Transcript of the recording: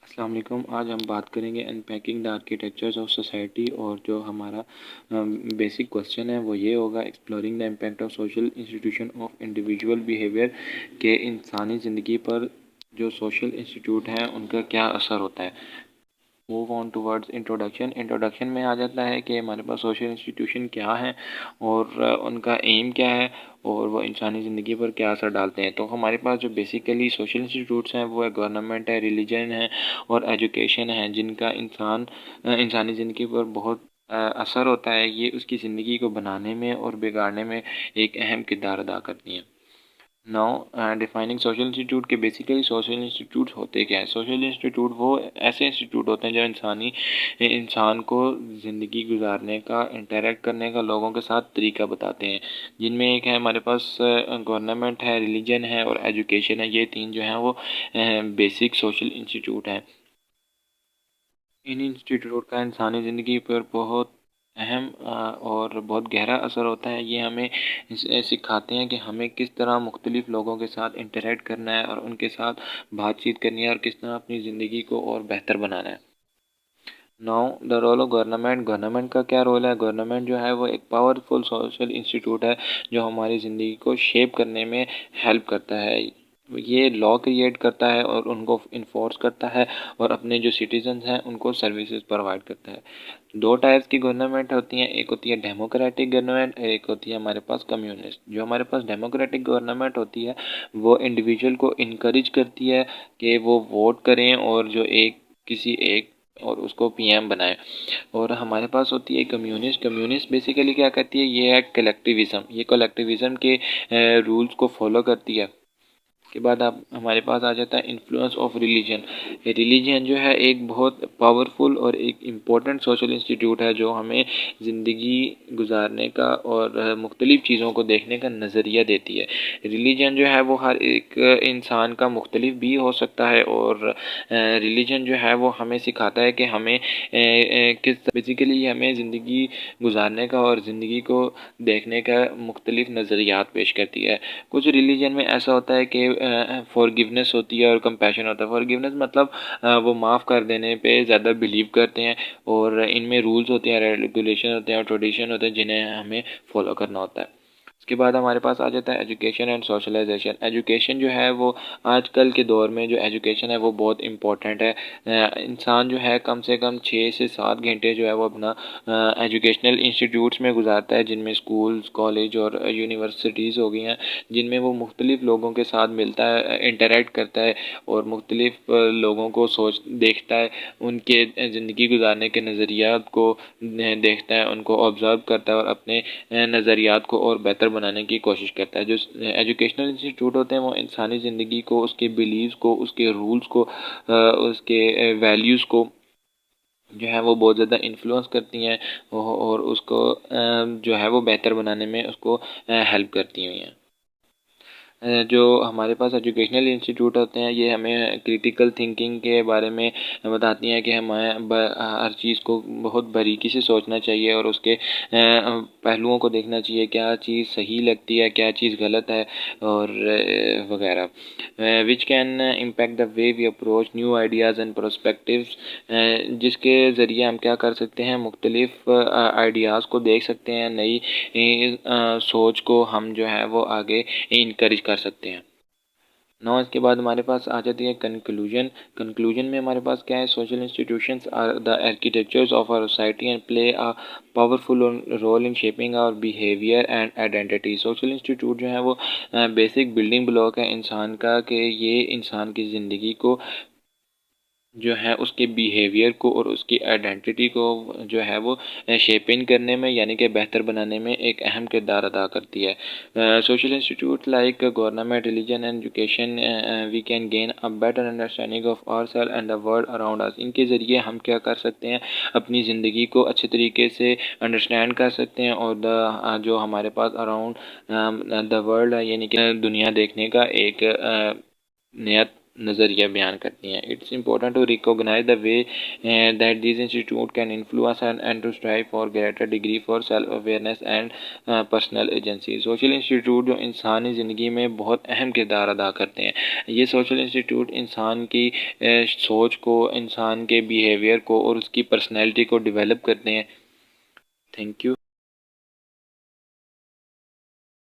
अस्सलाम वालेकुम। आज हम बात करेंगे unpacking the architectures of society. और जो हमारा बेसिक क्वेश्चन है वो ये होगा, exploring the impact of social institution of individual behaviour, के इंसानी ज़िंदगी पर जो सोशल इंस्टीट्यूट हैं उनका क्या असर होता है। Move on towards introduction. Introduction में आ जाता है कि हमारे पास सोशल इंस्टीट्यूशन क्या है और उनका एम क्या है और वो इंसानी ज़िंदगी पर क्या असर डालते हैं। तो हमारे पास जो बेसिकली सोशल इंस्टीट्यूट्स हैं वो है गवर्नमेंट है, रिलीजन है और एजुकेशन है, जिनका इंसानी ज़िंदगी पर बहुत असर होता है। ये उसकी ज़िंदगी को बनाने में और बिगाड़ने में एक अहम किरदार अदा करती हैं। नाउ डिफाइनिंग सोशल इंस्टीट्यूट के बेसिकली सोशल इंस्टीट्यूट होते क्या है। सोशल इंस्टीट्यूट वो ऐसे इंस्टीट्यूट होते हैं जो इंसान को ज़िंदगी गुजारने का, इंटरेक्ट करने का, लोगों के साथ तरीका बताते हैं, जिनमें एक है हमारे पास गवर्नमेंट है, रिलीजन है और एजुकेशन है। ये तीन जो हैं वो बेसिक सोशल इंस्टीट्यूट हैं। इन इंस्टीट्यूट का इंसानी ज़िंदगी पर बहुत अहम और बहुत गहरा असर होता है। ये हमें सिखाते हैं कि हमें किस तरह मुख्तलिफ़ लोगों के साथ इंटरेक्ट करना है और उनके साथ बातचीत करनी है और किस तरह अपनी ज़िंदगी को और बेहतर बनाना है। Now the role of government. Government का क्या रोल है। गवर्नमेंट जो है वो एक पावरफुल सोशल इंस्टीट्यूट है जो हमारी ज़िंदगी को शेप करने में हेल्प करता है। ये लॉ क्रिएट करता है और उनको इन्फोर्स करता है और अपने जो सिटीजन्स हैं उनको सर्विसेज प्रोवाइड करता है। दो टाइप्स की गवर्नमेंट होती हैं, एक होती है डेमोक्रेटिक गवर्नमेंट, एक होती है हमारे पास कम्युनिस्ट। जो हमारे पास डेमोक्रेटिक गवर्नमेंट होती है वो इंडिविजुअल को इनकरेज करती है कि वो वोट करें और जो किसी एक और उसको पीएम बनाए। और हमारे पास होती है कम्युनिस्ट। कम्युनिस्ट बेसिकली क्या करती है, ये है कलेक्टिविज़्म। ये कलेक्टिविज़्म के रूल्स को फॉलो करती है। के बाद आप हमारे पास आ जाता है इन्फ्लुएंस ऑफ रिलीजन। रिलीजन जो है एक बहुत पावरफुल और एक इम्पोर्टेंट सोशल इंस्टीट्यूट है जो हमें ज़िंदगी गुजारने का और मुख्तलिफ़ चीज़ों को देखने का नज़रिया देती है। रिलीजन जो है वो हर एक इंसान का मुख्तलिफ भी हो सकता है और रिलीजन जो है वो हमें सिखाता है कि हमें किस बेसिकली हमें ज़िंदगी गुजारने का और ज़िंदगी को देखने का मुख्तलिफ नज़रियात पेश करती है। कुछ रिलीजन में ऐसा होता है कि फॉरगिवनेस होती है और कंपैशन होता है। फॉरगिवनेस मतलब वो माफ़ कर देने पे ज़्यादा बिलीव करते हैं और इनमें रूल्स होते हैं, रेगुलेशन होते हैं और ट्रेडिशन होते हैं जिन्हें हमें फॉलो करना होता है। उसके बाद हमारे पास आ जाता है एजुकेशन एंड सोशलाइजेशन। एजुकेशन जो है वो आजकल के दौर में जो एजुकेशन है वो बहुत इम्पोर्टेंट है। इंसान जो है कम से कम 6 से 7 घंटे जो है वो अपना एजुकेशनल इंस्टीट्यूट्स में गुजारता है, जिनमें स्कूल्स, कॉलेज और यूनिवर्सिटीज़ हो गई हैं, जिनमें वो मुख्तलिफ़ लोगों के साथ मिलता है, इंटरेक्ट करता है और मुख्तलिफ़ लोगों को देखता है, उनके ज़िंदगी गुजारने के नज़रियात को देखता है, उनको ऑब्ज़र्व करता है और अपने नज़रियात को और बेहतर बनाने की कोशिश करता है। जो एजुकेशनल इंस्टीट्यूट होते हैं वो इंसानी ज़िंदगी को, उसके बिलीव्स को, उसके रूल्स को, उसके वैल्यूज़ को जो है वो बहुत ज़्यादा इन्फ्लुएंस करती हैं और उसको जो है वो बेहतर बनाने में उसको हेल्प करती हुई हैं। जो हमारे पास एजुकेशनल इंस्टीट्यूट होते हैं ये हमें क्रिटिकल थिंकिंग के बारे में बताती हैं कि हमें हर चीज़ को बहुत बारीकी से सोचना चाहिए और उसके पहलुओं को देखना चाहिए, क्या चीज़ सही लगती है, क्या चीज़ गलत है और वगैरह। Which can impact the way we approach new ideas and perspectives. जिसके ज़रिए हम क्या कर सकते हैं, मुख्तलिफ़ आइडियाज़ को देख सकते हैं, नई सोच को हम जो है वो आगे इनकरेज कर सकते हैं। नौ इसके बाद हमारे पास आ जाती है कंक्लूजन। कंक्लूजन में हमारे पास क्या है, social institutions are the architectures of our society and play a powerful role in shaping our behaviour and identity. Social institute जो है वो बेसिक बिल्डिंग ब्लॉक है इंसान का, कि ये इंसान की ज़िंदगी को जो है उसके बिहेवियर को और उसकी आइडेंटिटी को जो है वो शेप इन करने में यानी कि बेहतर बनाने में एक अहम किरदार अदा करती है। Social institute like government, religion and education, we can gain a better understanding of ourselves and the world around us. इनके ज़रिए हम क्या कर सकते हैं, अपनी ज़िंदगी को अच्छे तरीके से अंडरस्टैंड कर सकते हैं और जो हमारे पास अराउंड द वर्ल्ड है यानी कि दुनिया देखने का एक नया नज़रिया बयान करती हैं। It's important to recognise the way that this institute can influence and to strive for greater degree for self awareness and personal agency. Social institute जो इंसानी ज़िंदगी में बहुत अहम किरदार अदा करते हैं। ये सोशल इंस्टीट्यूट इंसान की सोच को, इंसान के बिहेवियर को और उसकी पर्सनैलिटी को डेवलप करते हैं। Thank you.